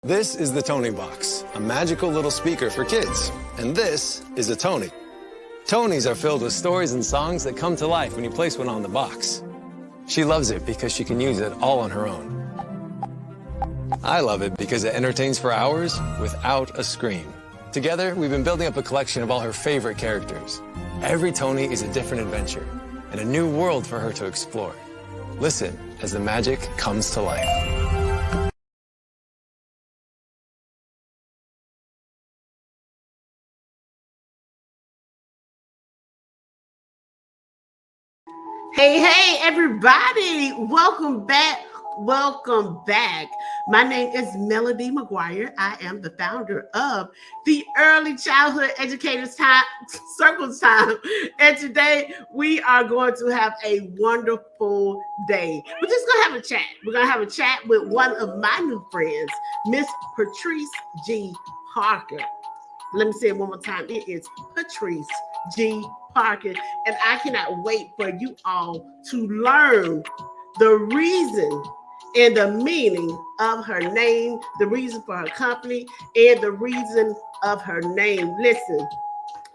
This is the Tony Box, a magical little speaker for kids. And this is a Tony. Tonys are filled with stories and songs that come to life when you place one on the box. She loves it because she can use it all on her own. I love it because it entertains for hours without a screen. Together, we've been building up a collection of all her favorite characters. Every Tony is a different adventure and a new world for her to explore. Listen as the magic comes to life. Hey, everybody. Welcome back. My name is Melanie Mcguire. I am the founder of the Early Childhood Educators Circles Time. And today we are going to have a wonderful day. We're just going to have a chat. We're going to have a chat with one of my new friends, Miss Patrice G. Parker. Let me say it one more time. It is Patrice G. Parker, and I cannot wait for you all to learn the reason and the meaning of her name, the reason for her company, and the reason of her name. Listen,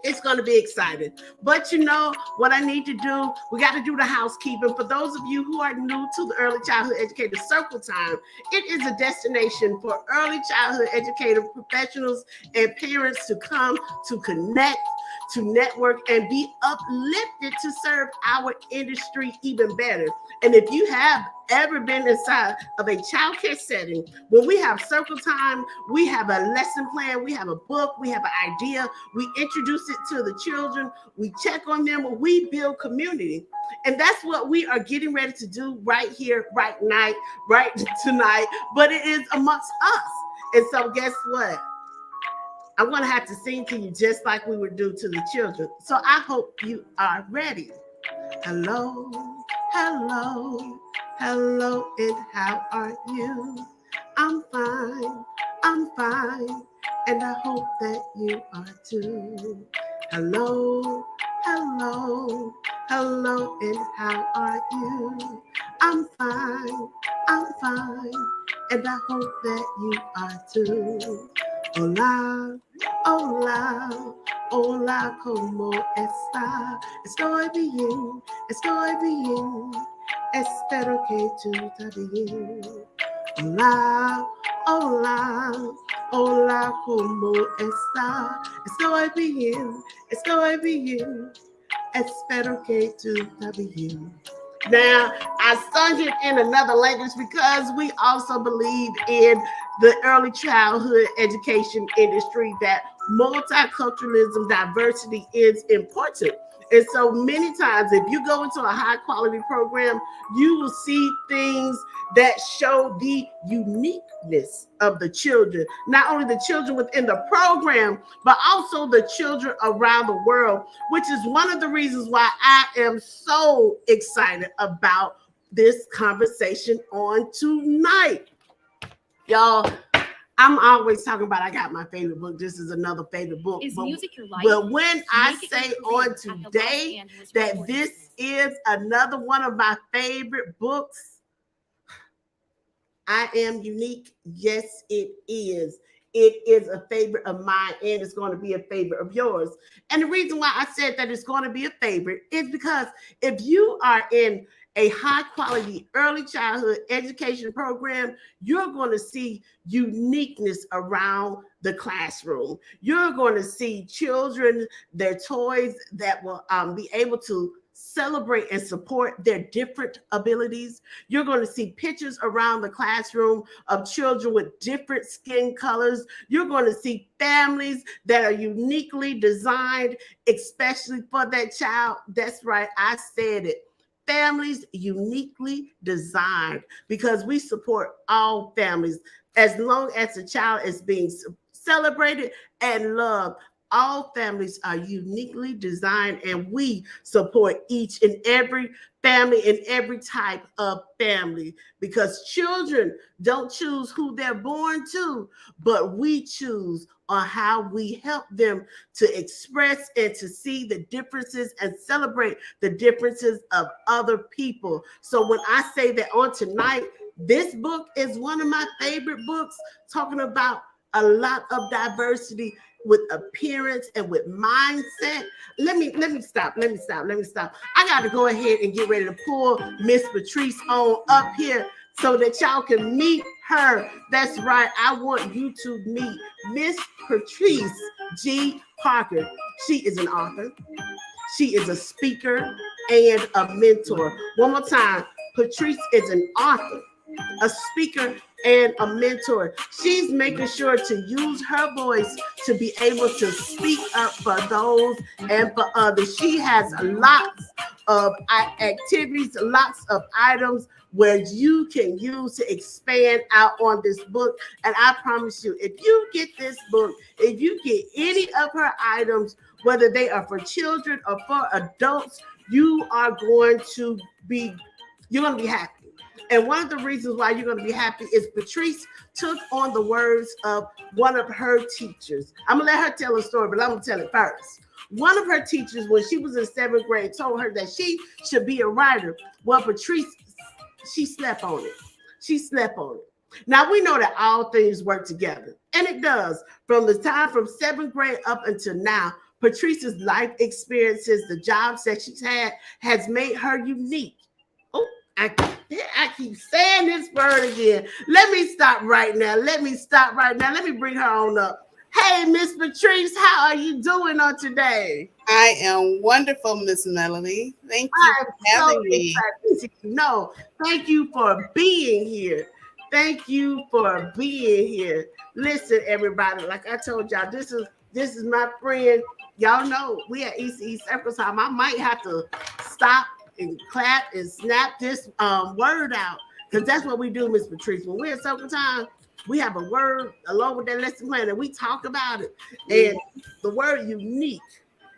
it's going to be exciting. But you know what I need to do? We got to do the housekeeping. For those of you who are new to the Early Childhood Educator Circle Time, it is a destination for early childhood educator professionals and parents to come to connect, to network, and be uplifted to serve our industry even better. And if you have ever been inside of a childcare setting, when we have circle time, we have a lesson plan, we have a book, we have an idea, we introduce it to the children, we check on them, we build community. And that's what we are getting ready to do right here, right tonight, but it is amongst us. And so guess what? I'm going to have to sing to you just like we would do to the children. So I hope you are ready. Hello, hello, hello, and how are you? I'm fine, and I hope that you are too. Hello, hello, hello, and how are you? I'm fine, and I hope that you are too. Hola, hola, hola, ¿cómo está? Estoy bien, espero que tú también. Hola, hola, hola, ¿cómo está? Estoy bien, espero que tú también. Now, I sung it in another language because we also believe in the early childhood education industry that multiculturalism, diversity is important. And so many times, if you go into a high quality program, you will see things that show the uniqueness of the children, not only the children within the program, but also the children around the world, which is one of the reasons why I am so excited about this conversation on tonight. Y'all, I'm always talking about I got my favorite book. This is another favorite book. Is music your life? But when I say on today that this is another one of my favorite books, I am unique. Yes, it is. It is a favorite of mine, and it's going to be a favorite of yours. And the reason why I said that it's going to be a favorite is because if you are in a high quality early childhood education program, you're going to see uniqueness around the classroom. You're going to see children, their toys that will be able to celebrate and support their different abilities. You're going to see pictures around the classroom of children with different skin colors. You're going to see families that are uniquely designed, especially for that child. That's right, I said it. Families uniquely designed, because we support all families as long as the child is being celebrated and loved. All families are uniquely designed, and we support each and every family and every type of family, because children don't choose who they're born to, but we choose on how we help them to express and to see the differences and celebrate the differences of other people. So when I say that on tonight, This book is one of my favorite books, talking about a lot of diversity with appearance and with mindset. Let me stop. I got to go ahead and get ready to pull Miss Patrice on up here so that y'all can meet her. That's right. I want you to meet Miss Patrice G. Parker. She is an author. She is a speaker and a mentor. One more time. Patrice is an author, a speaker, and a mentor. She's making sure to use her voice to be able to speak up for those and for others. She has lots of activities, lots of items where you can use to expand out on this book. And I promise you, if you get this book, if you get any of her items, whether they are for children or for adults, you're going to be happy. And one of the reasons why you're going to be happy is Patrice took on the words of one of her teachers. I'm going to let her tell a story, but I'm going to tell it first. One of her teachers, when she was in 7th grade, told her that she should be a writer. Well, Patrice, she slept on it. She slept on it. Now, we know that all things work together, and it does. From the time from 7th grade up until now, Patrice's life experiences, the jobs that she's had, has made her unique. Oh, I keep saying this word again. Let me stop right now. Let me bring her on up. Hey, Miss Patrice, how are you doing on today? I am wonderful, Miss Melanie. Thank you for having me. No, thank you for being here. Thank you for being here. Listen, everybody, like I told y'all, this is my friend. Y'all know we at ECE Circle Time. I might have to stop and clap and snap this word out, because that's what we do, Miss Patrice. When we're at Circle Time, we have a word along with that lesson plan and we talk about it. And the word unique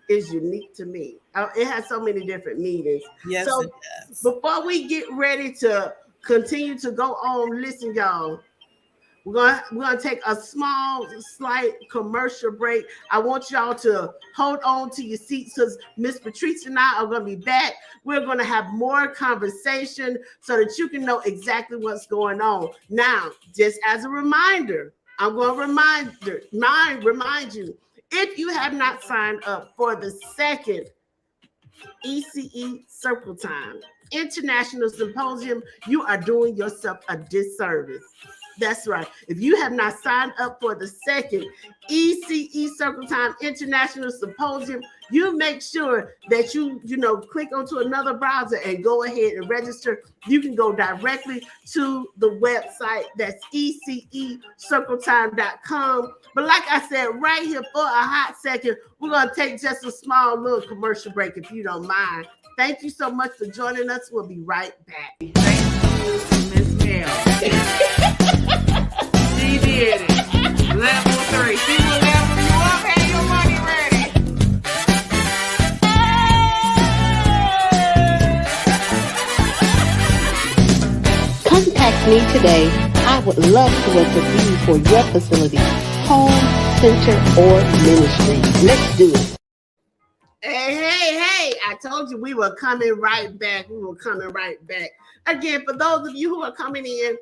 is unique to me. It has so many different meanings. Yes, so it does. Before we get ready to continue to go on, listen, y'all. We're gonna take a slight commercial break. I want y'all to hold on to your seats, because Miss Patrice and I are gonna be back. We're gonna have more conversation so that you can know exactly what's going on. Now, just as a reminder, I'm gonna remind you, if you have not signed up for the second ECE Circle Time International Symposium, you are doing yourself a disservice. That's right. If you have not signed up for the second ECE Circle Time International Symposium, you make sure that you click onto another browser and go ahead and register. You can go directly to the website. That's ececircletime.com. But like I said, right here for a hot second, we're going to take just a small little commercial break, if you don't mind. Thank you so much for joining us. We'll be right back. Thank you, Ms. Mel. She did it. Level 3. She will level you up. Hey, your money ready. Contact me today. I would love to work with you for your facility, home, center, or ministry. Let's do it. Hey, I told you we were coming right back. Again, for those of you who are coming in,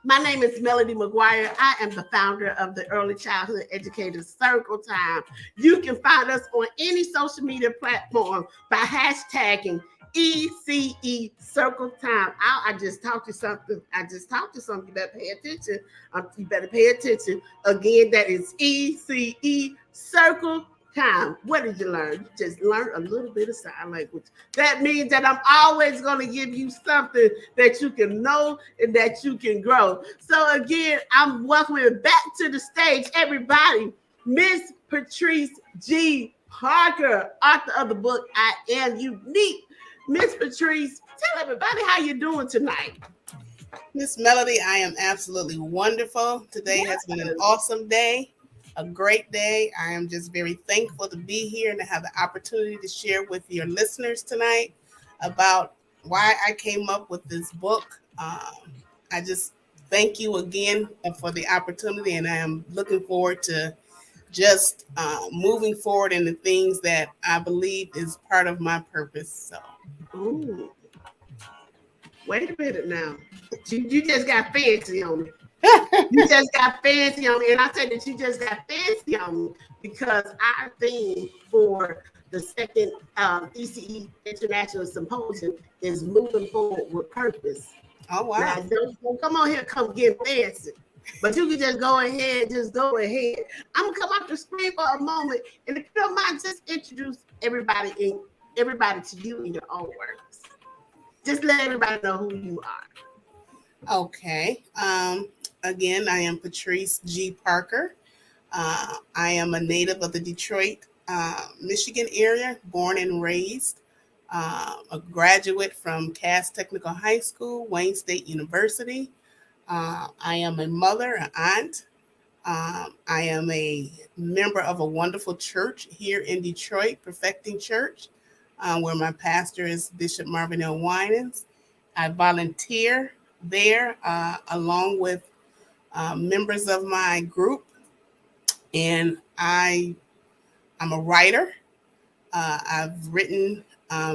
my name is Melanie Mcguire. I am the founder of the Early Childhood Educators Circle Time. You can find us on any social media platform by hashtagging ECE Circle Time. I just talked to something. You better pay attention. Again, that is ECE Circle Time. What did you learn? You just learned a little bit of sign language. That means that I'm always going to give you something that you can know and that you can grow. So again, I'm welcoming back to the stage, everybody, Miss Patrice G. Parker, author of the book, I Am Unique. Miss Patrice, tell everybody how you're doing tonight. Miss Melody, I am absolutely wonderful. Today has been an awesome day. A great day. I am just very thankful to be here and to have the opportunity to share with your listeners tonight about why I came up with this book. I just thank you again for the opportunity, and I am looking forward to just moving forward in the things that I believe is part of my purpose. So, ooh. Wait a minute now. You just got fancy on me. You just got fancy on me. And I said that you just got fancy on me because our theme for the second ECE International Symposium is moving forward with purpose. Oh, wow. Now, don't come on here, come get fancy. But you can just go ahead, I'm gonna come off the screen for a moment, and if you don't mind, just introduce everybody to you in your own words. Just let everybody know who you are. Okay. Again, I am Patrice G. Parker. I am a native of the Detroit, Michigan area, born and raised. A graduate from Cass Technical High School, Wayne State University. I am a mother, an aunt. I am a member of a wonderful church here in Detroit, Perfecting Church, where my pastor is Bishop Marvin L. Winans. I volunteer there along with members of my group, and I'm a writer. I've written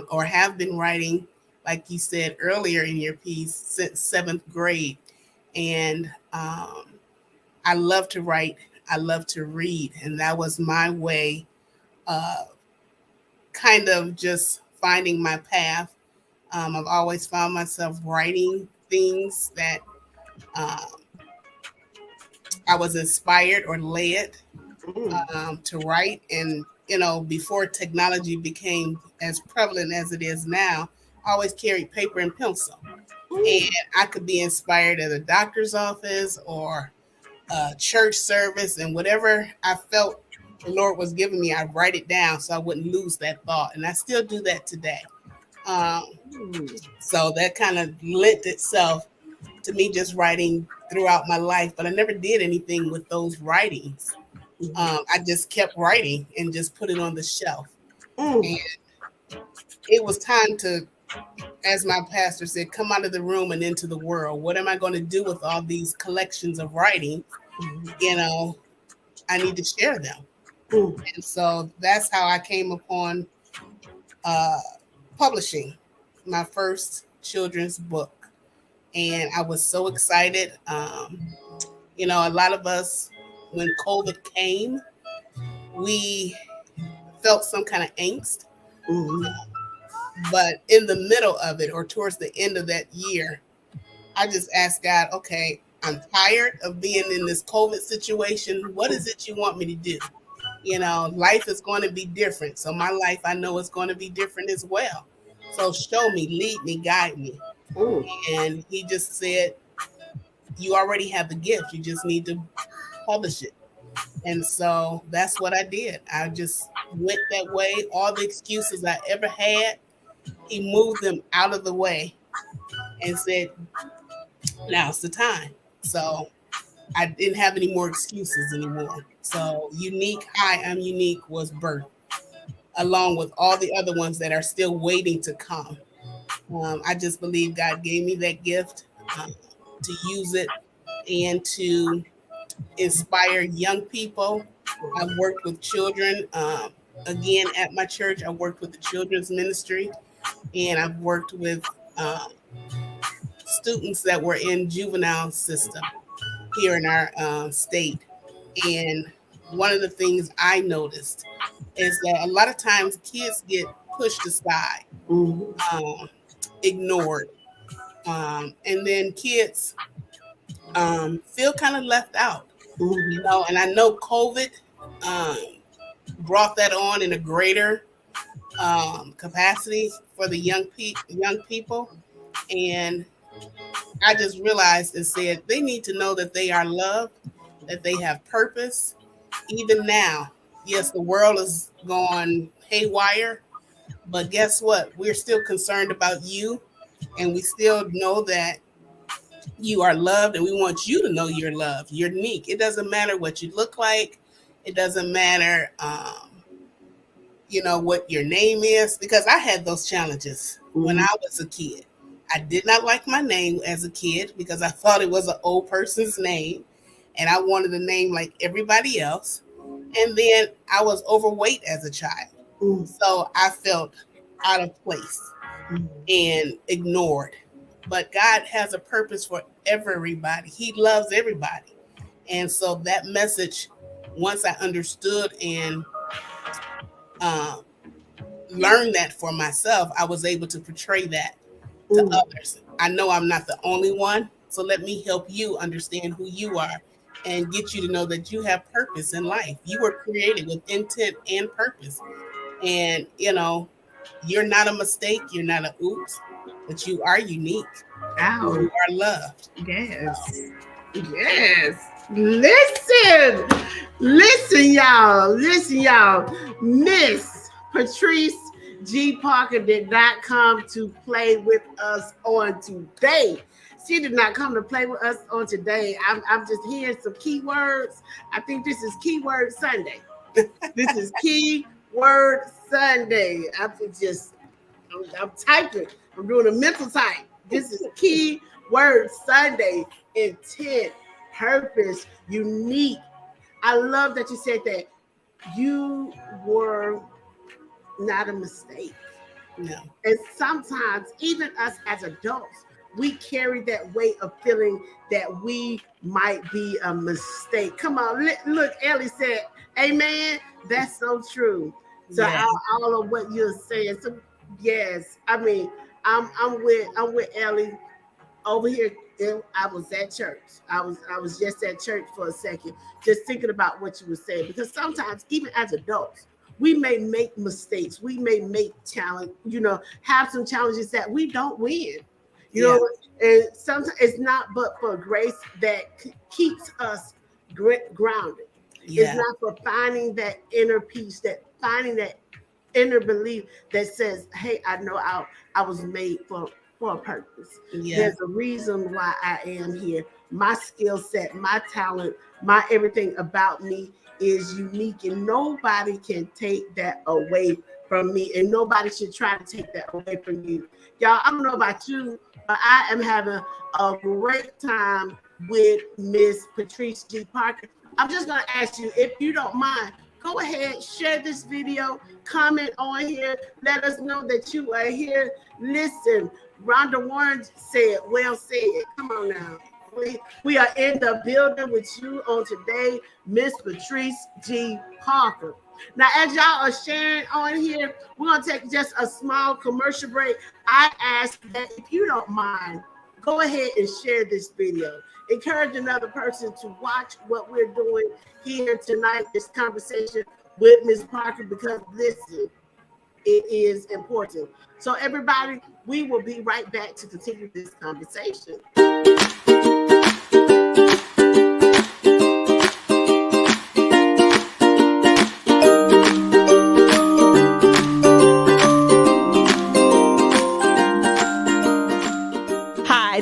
or have been writing, like you said earlier in your piece, since 7th grade. And I love to write. I love to read. And that was my way of kind of just finding my path. I've always found myself writing things that I was inspired or led to write. And, before technology became as prevalent as it is now, I always carried paper and pencil. And I could be inspired at a doctor's office or a church service, and whatever I felt the Lord was giving me, I'd write it down so I wouldn't lose that thought. And I still do that today. So that kind of lent itself to me just writing throughout my life, but I never did anything with those writings. I just kept writing and just put it on the shelf. And it was time to, as my pastor said, come out of the room and into the world. What am I going to do with all these collections of writing? I need to share them. And so that's how I came upon publishing my first children's book. And I was so excited. A lot of us, when COVID came, we felt some kind of angst. But in the middle of it, or towards the end of that year, I just asked God, okay, I'm tired of being in this COVID situation. What is it you want me to do? Life is going to be different. So my life, I know, is going to be different as well. So show me, lead me, guide me. And he just said, you already have the gift. You just need to publish it. And so that's what I did. I just went that way. All the excuses I ever had, he moved them out of the way and said, now's the time. So I didn't have any more excuses anymore. So Unique, Hi, I'm Unique was birthed, along with all the other ones that are still waiting to come. I just believe God gave me that gift to use it and to inspire young people. I've worked with children. Again, at my church, I worked with the children's ministry, and I've worked with students that were in juvenile system here in our state. And one of the things I noticed is that a lot of times kids get pushed aside, ignored, and then kids feel kind of left out. And I know COVID brought that on in a greater capacity for the young people. And I just realized and said they need to know that they are loved, that they have purpose. Even now, yes, the world is gone haywire, but guess what? We're still concerned about you, and we still know that you are loved, and we want you to know you're loved. You're unique. It doesn't matter what you look like. It doesn't matter, what your name is, because I had those challenges when I was a kid. I did not like my name as a kid because I thought it was an old person's name, and I wanted a name like everybody else. And then I was overweight as a child. So I felt out of place and ignored. but God has a purpose for everybody. He loves everybody. And so that message, once I understood and learned that for myself, I was able to portray that to others. I know I'm not the only one, so let me help you understand who you are and get you to know that you have purpose in life. You were created with intent and purpose. And, you're not a mistake. You're not an oops, but you are unique. Ow. You are loved. Yes. Yes. Listen, y'all. Miss Patrice G. Parker did not come to play with us on today. She did not come to play with us on today. I'm just hearing some keywords. I think this is Keyword Sunday. This is Keyword Sunday. I'm typing. I'm doing a mental type. This is Keyword Sunday. Intent, purpose, unique. I love that you said that. You were not a mistake. No. And sometimes, even us as adults, we carry that weight of feeling that we might be a mistake. Come on, look, Ellie said, amen. That's so true. So Yes. all of what you're saying. So yes, I mean, I'm with Ellie over here. I was at church. I was just at church for a second, just thinking about what you were saying, because sometimes, even as adults, we may make mistakes. We may make have some challenges that we don't win. And sometimes it's not but for grace that keeps us grounded. Yeah. It's not for finding that inner peace, finding that inner belief that says, hey, I know I was made for a purpose. Yeah. There's a reason why I am here. My skill set, my talent, my everything about me is unique, and nobody can take that away from me, and nobody should try to take that away from you. Y'all, I don't know about you, but I am having a great time with Miss Patrice G. Parker. I'm just going to ask you, if you don't mind, go ahead, share this video, comment on here, let us know that you are here. Listen, Rhonda Warren said, well said. Come on now. We are in the building with you on today, Miss Patrice G. Parker. Now, as y'all are sharing on here, we're going to take just a small commercial break. I ask that if you don't mind, go ahead and share this video. Encourage another person to watch what we're doing here tonight, this conversation with Ms. Parker, because listen, it is important. So everybody, we will be right back to continue this conversation.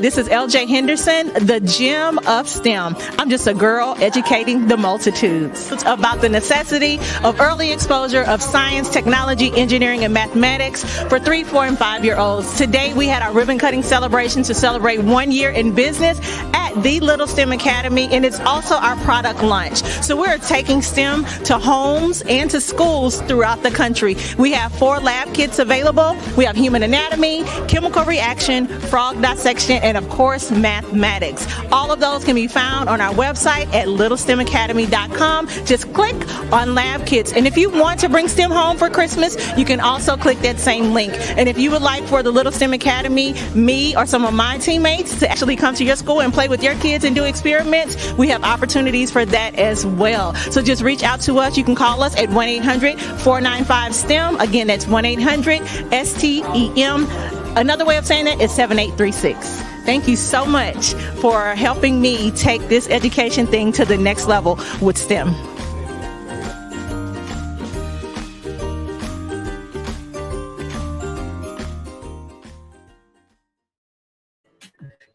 This is LJ Henderson, the gem of STEM. I'm just a girl educating the multitudes. It's about the necessity of early exposure of science, technology, engineering, and mathematics for 3, 4, and 5-year-olds. Today, we had our ribbon cutting celebration to celebrate 1 year in business at the Little STEM Academy, and it's also our product launch. So we're taking STEM to homes and to schools throughout the country. We have 4 lab kits available. We have human anatomy, chemical reaction, frog dissection, and of course, mathematics. All of those can be found on our website at littlestemacademy.com. Just click on lab kits. And if you want to bring STEM home for Christmas, you can also click that same link. And if you would like for the Little STEM Academy, me or some of my teammates to actually come to your school and play with your kids and do experiments, we have opportunities for that as well. So just reach out to us. You can call us at 1-800-495-STEM. Again, that's 1-800-STEM. Another way of saying that is 7836. Thank you so much for helping me take this education thing to the next level with STEM.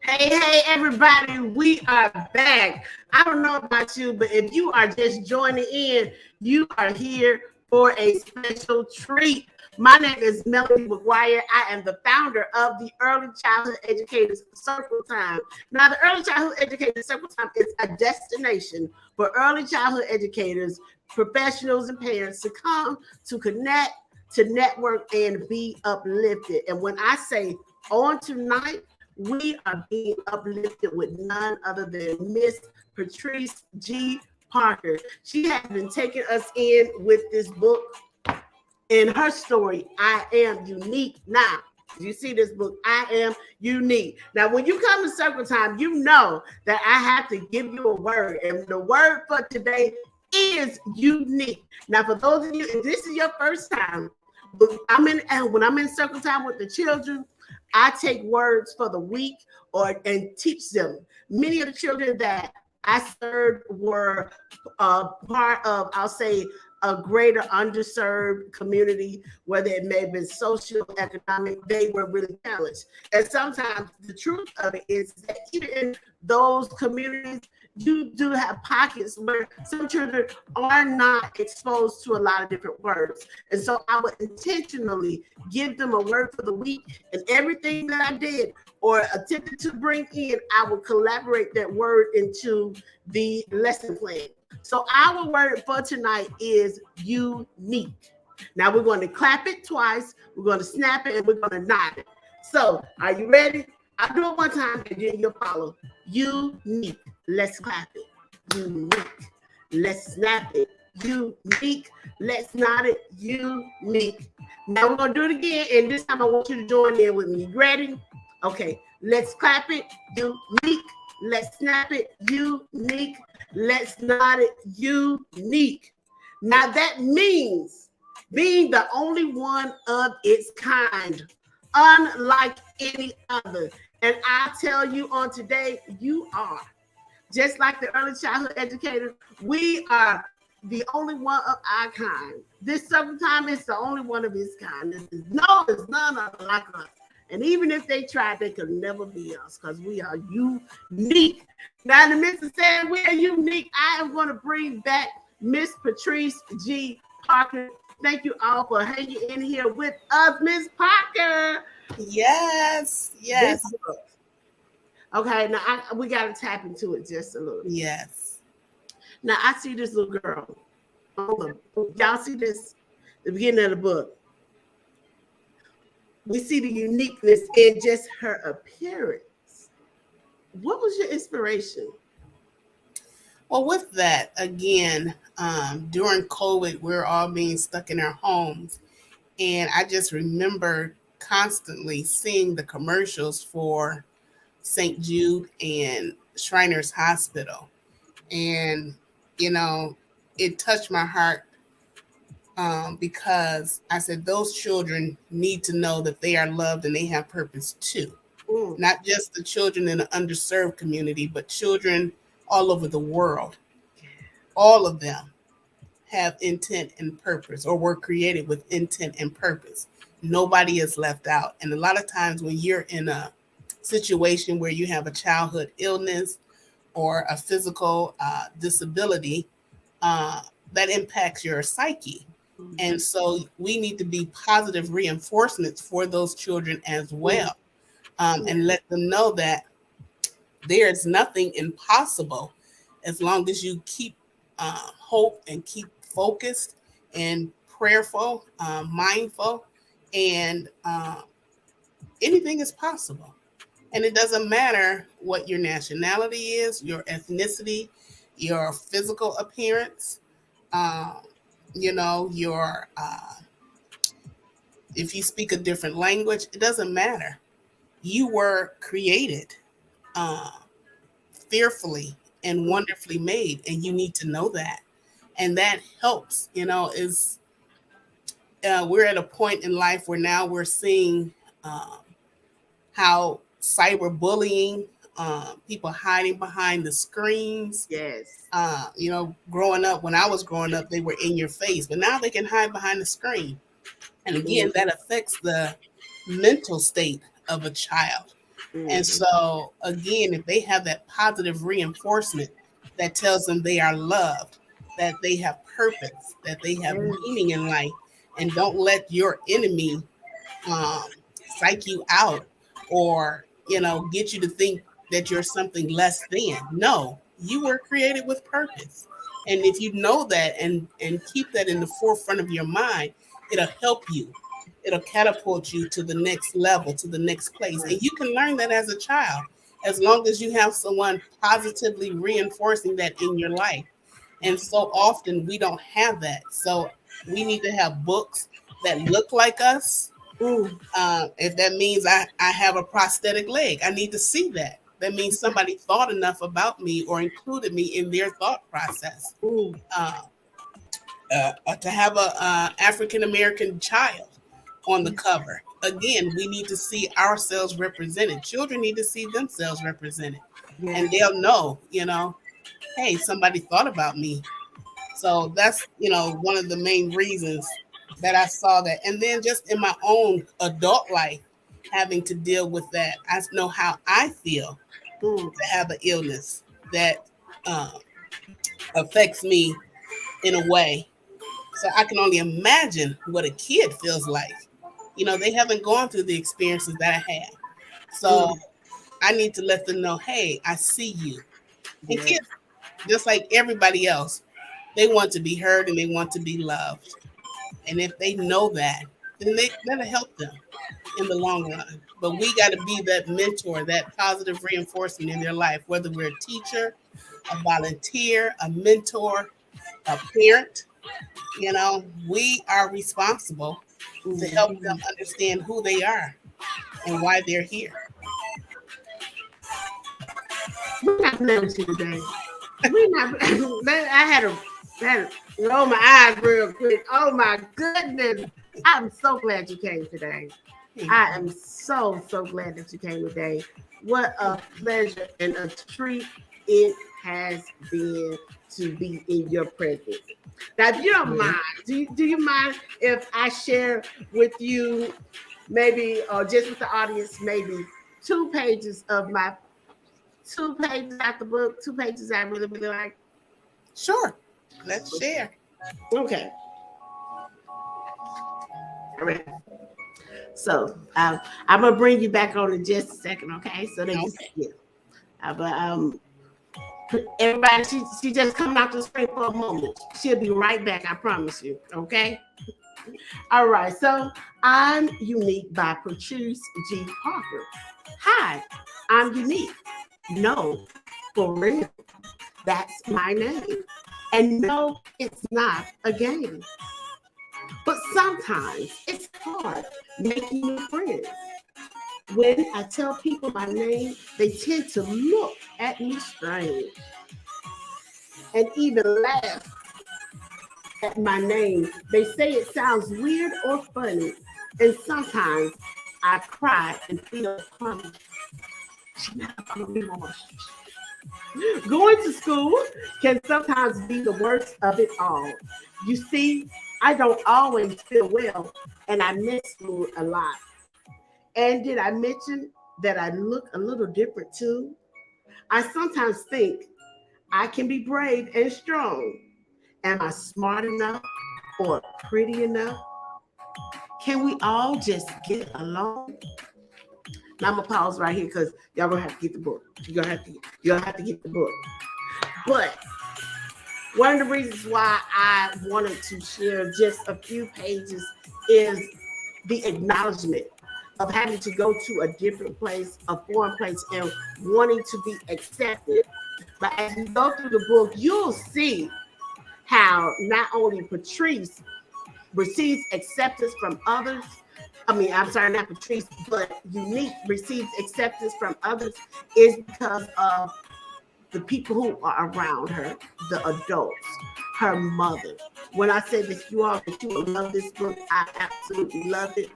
Hey, everybody, we are back. I don't know about you, but if you are just joining in, you are here for a special treat. My name is Melanie Mcguire. I am the founder of the Early Childhood Educators Circle Time. Now, the Early Childhood Educators Circle Time is a destination for early childhood educators, professionals, and parents to come to connect, to network, and be uplifted. And when I say on tonight, we are being uplifted with none other than Miss Patrice G. Parker. She has been taking us in with this book and her story, I Am Unique Now. You see this book, I Am Unique. Now, when you come to Circle Time, you know that I have to give you a word. And the word for today is unique. Now, for those of you, if this is your first time, when I'm in Circle Time with the children, I take words for the week and teach them. Many of the children that I served were part of, I'll say, a greater underserved community, whether it may have been social, economic, they were really challenged. And sometimes the truth of it is that even in those communities, you do have pockets where some children are not exposed to a lot of different words. And so I would intentionally give them a word for the week, and everything that I did or attempted to bring in, I would collaborate that word into the lesson plan. So our word for tonight is unique. Now we're going to clap it twice, we're going to snap it, and we're going to nod it. So are you ready? I'll do it one time and then you'll follow. Unique. Let's clap it. Unique. Let's snap it. Unique. Let's nod it. Unique. Now we're going to do it again, and this time I want you to join in with me. Ready? Okay. Let's clap it. Unique. Let's snap it. Unique. Let's nod it. Unique. Now that means being the only one of its kind, unlike any other. And I tell you on today, you are. Just like the early childhood educators, we are the only one of our kind. This Circle Time is the only one of its kind. There's none other like us. And even if they tried, they could never be us because we are unique. Now, in the midst of saying we are unique, I am going to bring back Miss Patrice G. Parker. Thank you all for hanging in here with us, Miss Parker. Yes. Okay, now we got to tap into it just a little. Yes. Now, I see this little girl. Y'all see this? The beginning of the book. We see the uniqueness in just her appearance. What was your inspiration? Well, with that, again, during COVID, we're all being stuck in our homes. And I just remember constantly seeing the commercials for St. Jude and Shriners Hospital. And, it touched my heart because I said those children need to know that they are loved and they have purpose too. Not just the children in the underserved community, but children all over the world. All of them have intent and purpose, or were created with intent and purpose. Nobody is left out. And a lot of times when you're in a situation where you have a childhood illness or a physical disability, that impacts your psyche. And so we need to be positive reinforcements for those children as well, and let them know that there's nothing impossible as long as you keep hope and keep focused and prayerful, mindful, and anything is possible. And it doesn't matter what your nationality is, your ethnicity, your physical appearance, your if you speak a different language, it doesn't matter. You were created fearfully and wonderfully made, and you need to know that. And that helps, is we're at a point in life where now we're seeing how cyberbullying, people hiding behind the screens. Yes. Growing up, when I was growing up, they were in your face, but now they can hide behind the screen. And again, that affects the mental state of a child. And so, again, if they have that positive reinforcement that tells them they are loved, that they have purpose, that they have meaning in life, and don't let your enemy psych you out or, get you to think that you're something less than. No, you were created with purpose. And if you know that and keep that in the forefront of your mind, it'll help you. it'll catapult you to the next level, to the next place. And you can learn that as a child, as long as you have someone positively reinforcing that in your life. And so often we don't have that. So we need to have books that look like us. If that means I have a prosthetic leg, I need to see that. That means somebody thought enough about me or included me in their thought process. To have a African-American child on the cover. Again, we need to see ourselves represented. Children need to see themselves represented. And they'll know, hey, somebody thought about me. So that's, one of the main reasons that I saw that. And then just in my own adult life, having to deal with that, I know how I feel to have an illness that affects me in a way. So I can only imagine what a kid feels like. They haven't gone through the experiences that I have. So I need to let them know, hey, I see you. And kids, just like everybody else, they want to be heard and they want to be loved. And if they know that, then that'll help them in the long run. But we got to be that mentor, that positive reinforcement in their life, whether we're a teacher, a volunteer, a mentor, a parent. We are responsible to help them understand who they are and why they're here. We're not playing with you today. I had to roll my eyes real quick. Oh my goodness. I'm so glad you came today. I am so glad that you came today. What a pleasure and a treat it has been to be in your presence. Now, if you don't mind, do you mind if I share with you maybe, or just with the audience, maybe 2 pages of my 2 pages out the book, 2 pages I really, really like? Sure. Let's share. Okay. All right. So I'm gonna bring you back on in just a second, okay? So they but everybody, she just coming out the screen for a moment. She'll be right back, I promise you. Okay. All right. So I'm Unique by Patrice G. Parker. Hi, I'm unique. No, for real. That's my name. And no, it's not a game. But sometimes it's hard making new friends. When I tell people my name, they tend to look at me strange and even laugh at my name. They say it sounds weird or funny, and sometimes I cry and feel funny. Going to school can sometimes be the worst of it all. You see, I don't always feel well, and I miss school a lot. And did I mention that I look a little different too? I sometimes think I can be brave and strong. Am I smart enough or pretty enough? Can we all just get along? Now I'm gonna pause right here because y'all gonna have to get the book. You're gonna have to get the book. But one of the reasons why I wanted to share just a few pages is the acknowledgement of having to go to a different place, a foreign place, and wanting to be accepted. But as you go through the book, you'll see how not only Patrice receives acceptance from others, not Patrice, but Unique receives acceptance from others is because of the people who are around her, the adults, her mother. When I said that you will love this book, I absolutely love it.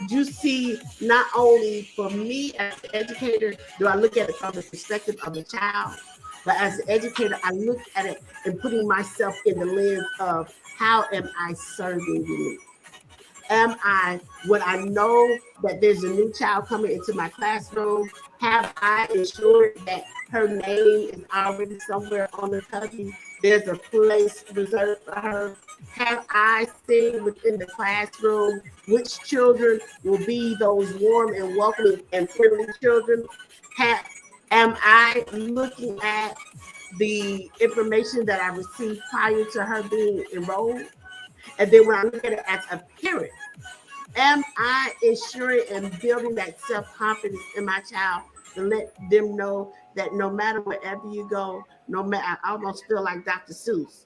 You see, not only for me as an educator, do I look at it from the perspective of a child, but as an educator, I look at it and putting myself in the lens of how am I serving you? When I know that there's a new child coming into my classroom, have I ensured that her name is already somewhere on the cubby? There's a place reserved for her. Have I seen within the classroom which children will be those warm and welcoming and friendly children? Am I looking at the information that I received prior to her being enrolled? And then when I look at it as a parent, Am I ensuring and building that self-confidence in my child to let them know that no matter wherever you go, no matter, I almost feel like Dr. Seuss,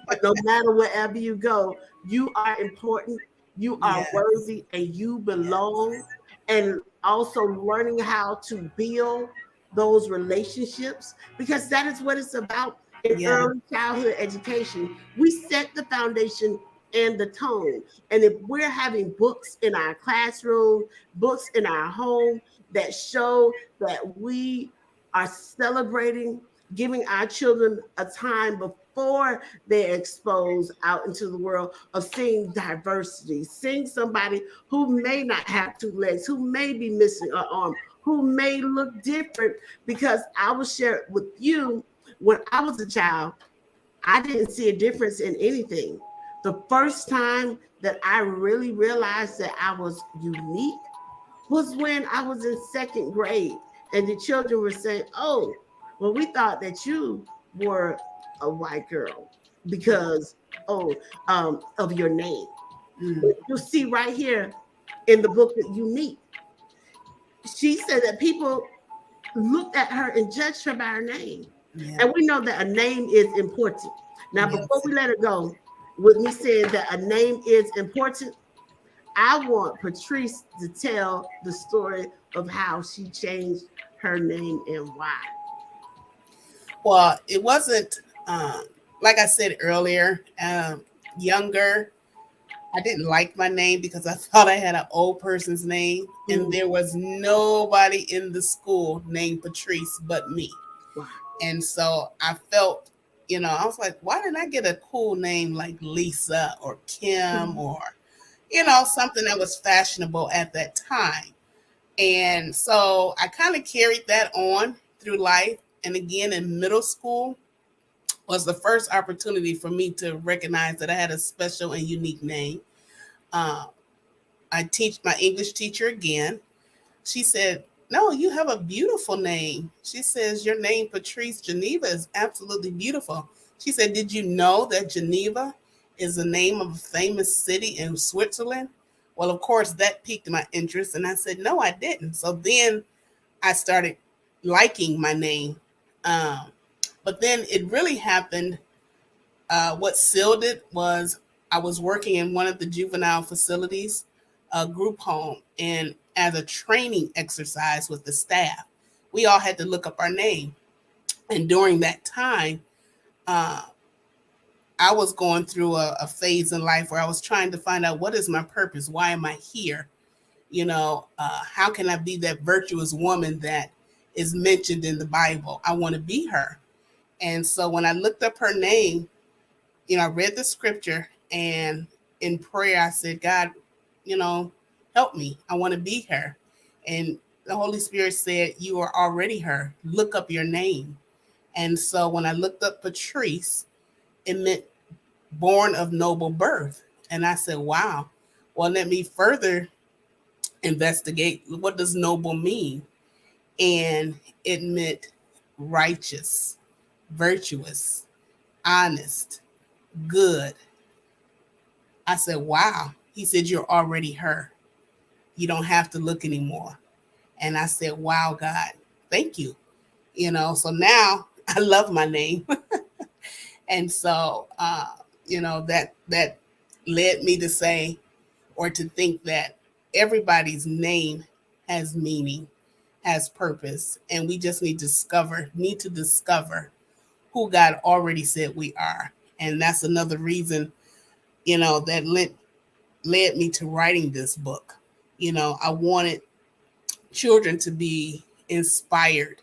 but no matter wherever you go, you are important, you are Yes. worthy, and you belong. Yes. And also learning how to build those relationships, because that is what it's about in Yeah. early childhood education. We set the foundation and the tone. And if we're having books in our classroom, books in our home that show that we are celebrating, giving our children a time before they're exposed out into the world of seeing diversity, seeing somebody who may not have two legs, who may be missing an arm, who may look different. Because I will share with you, when I was a child, I didn't see a difference in anything. The first time that I really realized that I was unique was when I was in second grade, and the children were saying, "Oh, well, we thought that you were a white girl because of your name." Mm. But you see right here in the book that Unique, she said that people looked at her and judged her by her name. Yeah. And we know that a name is important. Now, before Yes. we let her go, with me saying that a name is important, I want Patrice to tell the story of how she changed her name and why. Well, it wasn't like I said earlier, younger. I didn't like my name because I thought I had an old person's name, and Mm, there was nobody in the school named Patrice but me. wow. And so I felt, I was like, why didn't I get a cool name like Lisa or Kim or, something that was fashionable at that time? And so I kind of carried that on through life. And again, in middle school was the first opportunity for me to recognize that I had a special and unique name. Uh, I teach my English teacher again. She said, "No, you have a beautiful name." She says, "Your name, Patrice Geneva, is absolutely beautiful." She said, "Did you know that Geneva is the name of a famous city in Switzerland?" Well, of course, that piqued my interest. And I said, "No, I didn't." So then I started liking my name. Um, but then it really happened. What sealed it was I was working in one of the juvenile facilities, a group home, and as a training exercise with the staff, we all had to look up our name. And during that time, uh, I was going through a phase in life where I was trying to find out, what is my purpose? Why am I here? How can I be that virtuous woman that is mentioned in the Bible? I want to be her. And so when I looked up her name, I read the scripture, and in prayer, I said, "God, help me. I want to be her." And the Holy Spirit said, "You are already her. Look up your name." And so when I looked up Patrice, it meant born of noble birth. And I said, wow, well, let me further investigate. What does noble mean? And it meant righteous, virtuous, honest, good. I said, wow. He said, "You're already her. You don't have to look anymore." And I said, wow, God, thank you. So now I love my name. And so, that led me to say, or to think that everybody's name has meaning, has purpose, and we just need to discover who God already said we are. And that's another reason, that led me to writing this book. I wanted children to be inspired,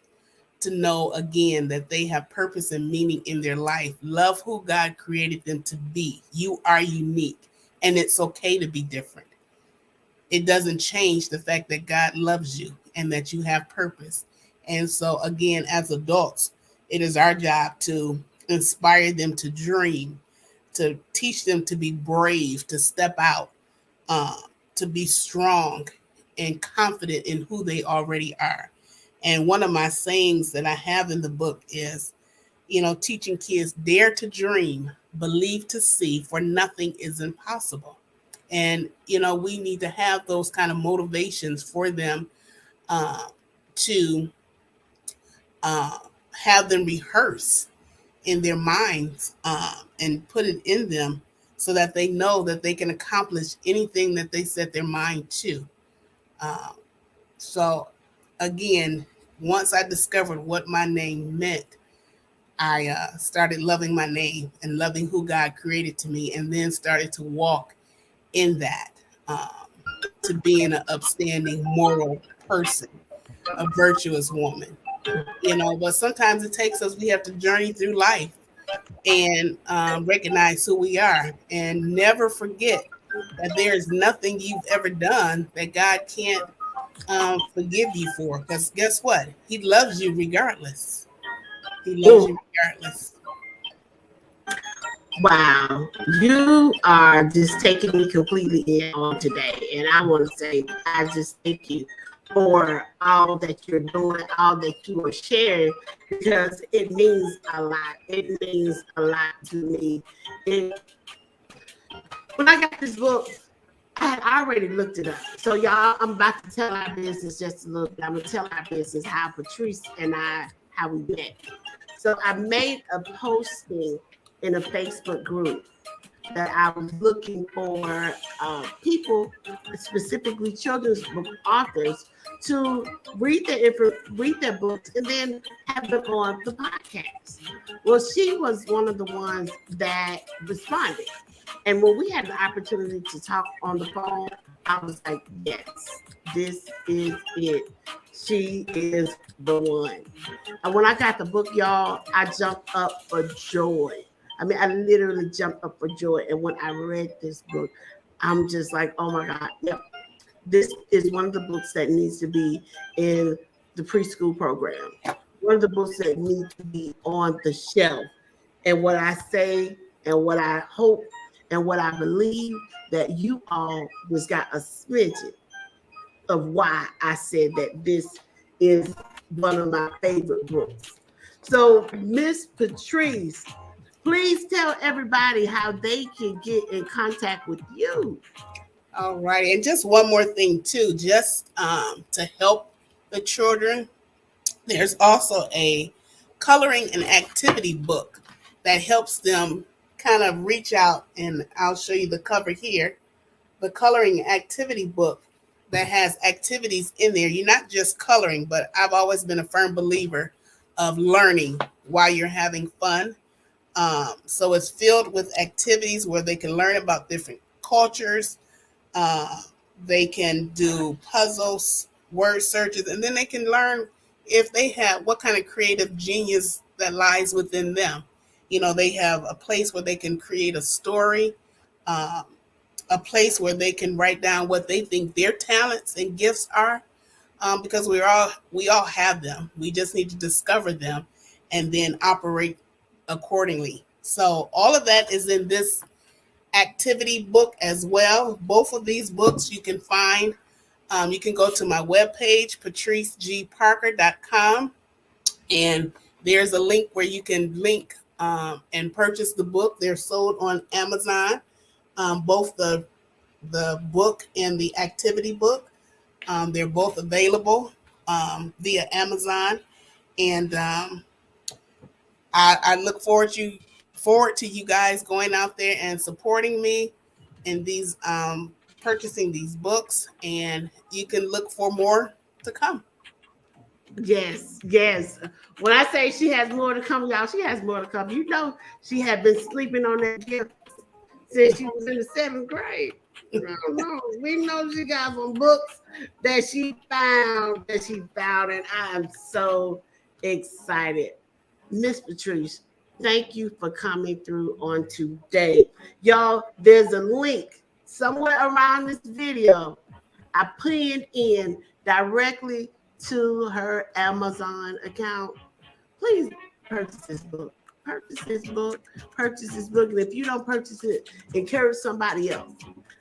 to know again that they have purpose and meaning in their life. Love who God created them to be. You are unique, and it's okay to be different. It doesn't change the fact that God loves you and that you have purpose. And so, again, as adults, it is our job to inspire them to dream, to teach them to be brave, to step out, uh, to be strong and confident in who they already are. And one of my sayings that I have in the book is, teaching kids, dare to dream, believe to see, for nothing is impossible. And, we need to have those kind of motivations for them to have them rehearse in their minds and put it in them so that they know that they can accomplish anything that they set their mind to. So again, once I discovered what my name meant, I started loving my name and loving who God created to me, and then started to walk in that, to being an upstanding, moral person, a virtuous woman. But sometimes it takes us, we have to journey through life and recognize who we are, and never forget that there is nothing you've ever done that God can't forgive you for. Because guess what? He loves you regardless. He loves you regardless. Wow, you are just taking me completely in on today. And I want to say, I just thank you for all that you're doing, all that you are sharing, because it means a lot. It means a lot to me. And when I got this book, I had already looked it up. So y'all, I'm about to tell our business just a little bit. I'm going to tell our business how Patrice and I, how we met. So I made a posting in a Facebook group that I was looking for people, specifically children's book authors, to read their books and then have them on the podcast. Well, she was one of the ones that responded. And when we had the opportunity to talk on the phone, I was like, yes, this is it. She is the one. And when I got the book, y'all, I jumped up for joy. I mean, I literally jumped up for joy. And when I read this book, I'm just like, oh my God, yep. This is one of the books that needs to be in the preschool program. One of the books that need to be on the shelf. And what I say and what I hope and what I believe, that you all just got a smidgen of why I said that this is one of my favorite books. So, Miss Patrice, please tell everybody how they can get in contact with you. All right. And just one more thing, too, just to help the children, there's also a coloring and activity book that helps them kind of reach out. And I'll show you the cover here. The coloring activity book that has activities in there. You're not just coloring, but I've always been a firm believer of learning while you're having fun. So it's filled with activities where they can learn about different cultures. They can do puzzles, word searches, and then they can learn if they have what kind of creative genius that lies within them. They have a place where they can create a story, a place where they can write down what they think their talents and gifts are, because we all have them. We just need to discover them and then operate accordingly. So all of that is in this activity book as well. Both of these books you can find. You can go to my webpage, patricegparker.com, and there's a link where you can link and purchase the book. They're sold on Amazon, both the book and the activity book. They're both available via Amazon, and I look forward to you guys going out there and supporting me in these purchasing these books, and you can look for more to come. Yes. When I say she has more to come, y'all, she has more to come. She had been sleeping on that gift since she was in the 7th grade. No, we know she got some books that she found, and I am so excited. Miss Patrice, thank you for coming through on today. Y'all, there's a link somewhere around this video. I pinned in directly to her Amazon account. Please purchase this book. And if you don't purchase it, encourage somebody else.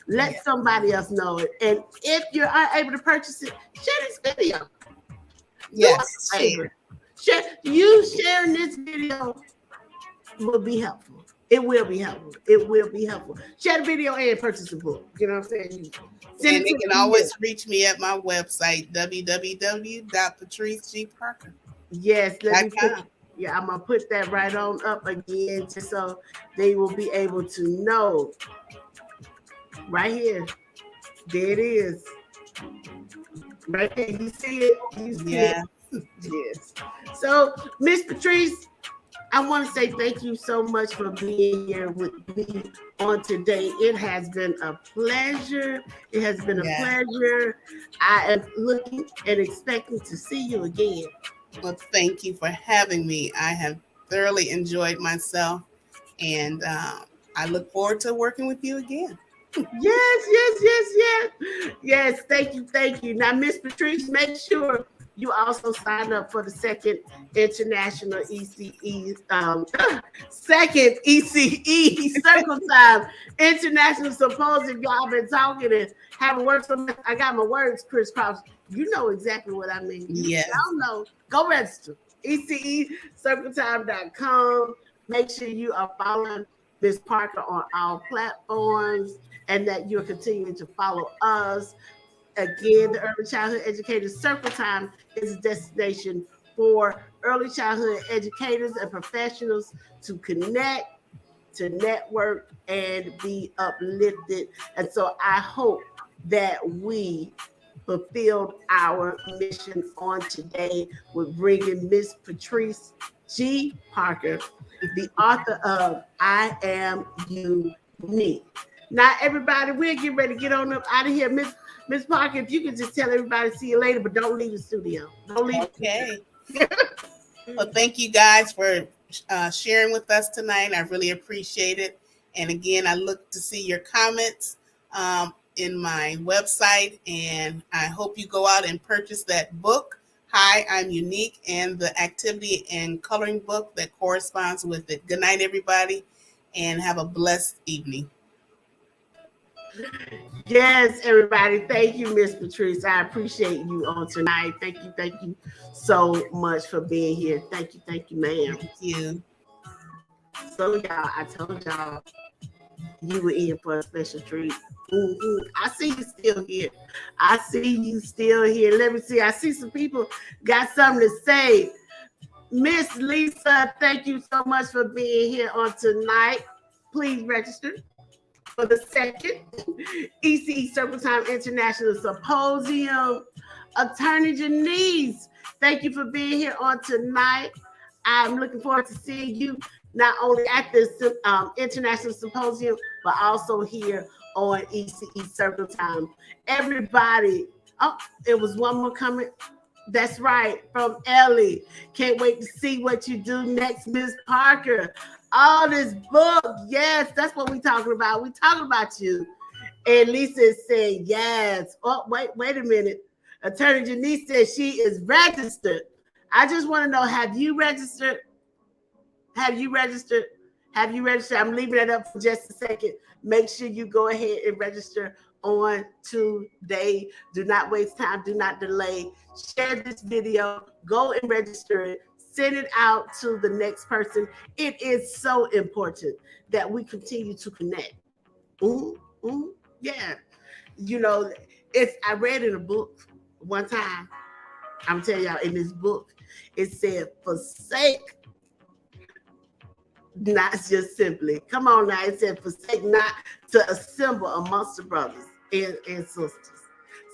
Let somebody else know it. And if you're unable to purchase it, share this video. Yes. Share. You sharing this video will be helpful. It will be helpful. It will be helpful. Share the video and purchase the book. You know what I'm saying? Send And it they to can me. always reach me at my website, www.patricegparker.com. Yes, let me put. Yeah, I'm gonna put that right on up again, just so they will be able to know. Right here, there it is. Right there, you see it. You see Yeah. it. Yes. So, Miss Patrice, I want to say thank you so much for being here with me on today. It has been a pleasure. It has been a pleasure. I am looking and expecting to see you again. Well, thank you for having me. I have thoroughly enjoyed myself, and I look forward to working with you again. Yes. Thank you. Now, Miss Patrice, make sure you also sign up for the second international second ECE Circle Time International Symposium. Y'all been talking and having words. I got my words crisscrossed. You know exactly what I mean. Yes. Y'all know. Go register. ECECircleTime.com. Make sure you are following Ms. Parker on all platforms and that you're continuing to follow us. Again, the Early Childhood Educators Circle Time is a destination for early childhood educators and professionals to connect, to network, and be uplifted. And so I hope that we fulfilled our mission on today with bringing Miss Patrice G. Parker, the author of I Am Unique. Now, everybody, we'll get ready to get on up out of here. Miss Parker, if you could just tell everybody, see you later, but don't leave the studio. Don't leave. Okay. Well, thank you guys for sharing with us tonight. I really appreciate it. And again, I look to see your comments in my website, and I hope you go out and purchase that book, Hi, I'm Unique, and the activity and coloring book that corresponds with it. Good night, everybody, and have a blessed evening. Yes, everybody. Thank you, Miss Patrice. I appreciate you on tonight. Thank you so much for being here. Thank you, ma'am. Thank you. So, y'all, I told y'all you were in for a special treat. I see you still here. Let me see. I see some people got something to say. Miss Lisa, thank you so much for being here on tonight. Please register for the second ECE Circle Time International Symposium. Attorney Janice, thank you for being here on tonight. I'm looking forward to seeing you not only at this International Symposium, but also here on ECE Circle Time. Everybody, oh, it was one more comment. That's right, from Ellie. Can't wait to see what you do next, Miss Parker. Oh, this book. Yes, that's what we're talking about. We're talking about you. And Lisa is saying yes. Oh, wait a minute. Attorney Janice says she is registered. I just want to know, have you registered? I'm leaving that up for just a second. Make sure you go ahead and register on today. Do not waste time. Do not delay. Share this video. Go and register it. Send it out to the next person. It is so important that we continue to connect. Yeah. You know, I read in a book one time. I'm telling y'all, in this book, it said, forsake not just simply. Come on now. It said, forsake not to assemble amongst the brothers and sisters.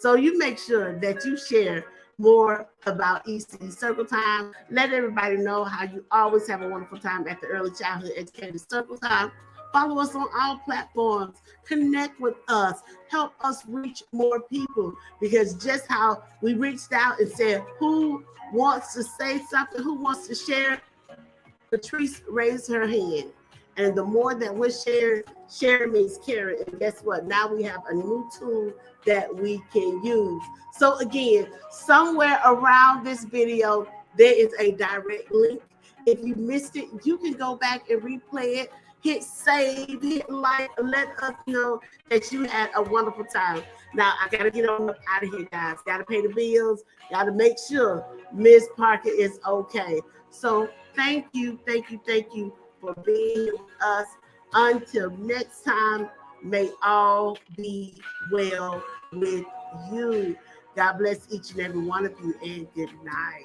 So you make sure that you share more about ECE Circle Time. Let everybody know how you always have a wonderful time at the Early Childhood Educators Circle Time. Follow us on all platforms. Connect with us. Help us reach more people, because just how we reached out and said, who wants to say something? Who wants to share? Patrice raised her hand. And the more that we're sharing means caring. And guess what? Now we have a new tool that we can use. So again, somewhere around this video, there is a direct link. If you missed it, you can go back and replay it. Hit save, hit like, let us know that you had a wonderful time. Now, I got to get on up out of here, guys. Got to pay the bills. Got to make sure Miss Parker is okay. So thank you for being with us. Until next time, may all be well with you. God bless each and every one of you, and good night.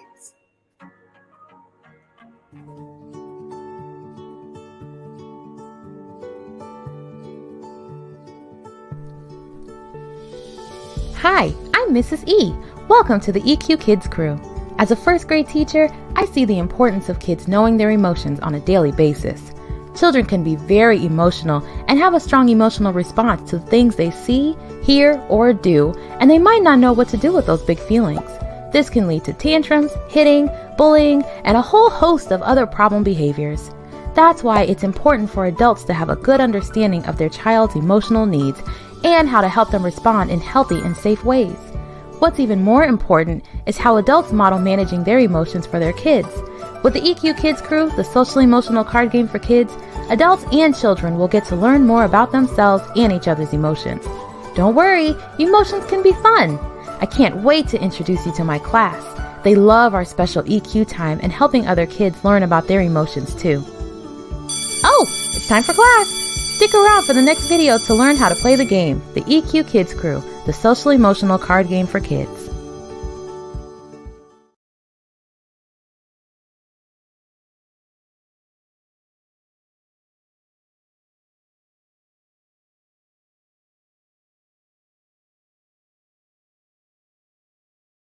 Hi, I'm Mrs. E. Welcome to the EQ Kids crew. As a first grade teacher, I see the importance of kids knowing their emotions on a daily basis. Children can be very emotional and have a strong emotional response to things they see, hear, or do, and they might not know what to do with those big feelings. This can lead to tantrums, hitting, bullying, and a whole host of other problem behaviors. That's why it's important for adults to have a good understanding of their child's emotional needs and how to help them respond in healthy and safe ways. What's even more important is how adults model managing their emotions for their kids. With the EQ Kids crew, the social emotional card game for kids, adults and children will get to learn more about themselves and each other's emotions. Don't worry, emotions can be fun. I can't wait to introduce you to my class. They love our special EQ time and helping other kids learn about their emotions too. Oh, it's time for class! Stick around for the next video to learn how to play the game, the EQ Kids crew, the social emotional card game for kids.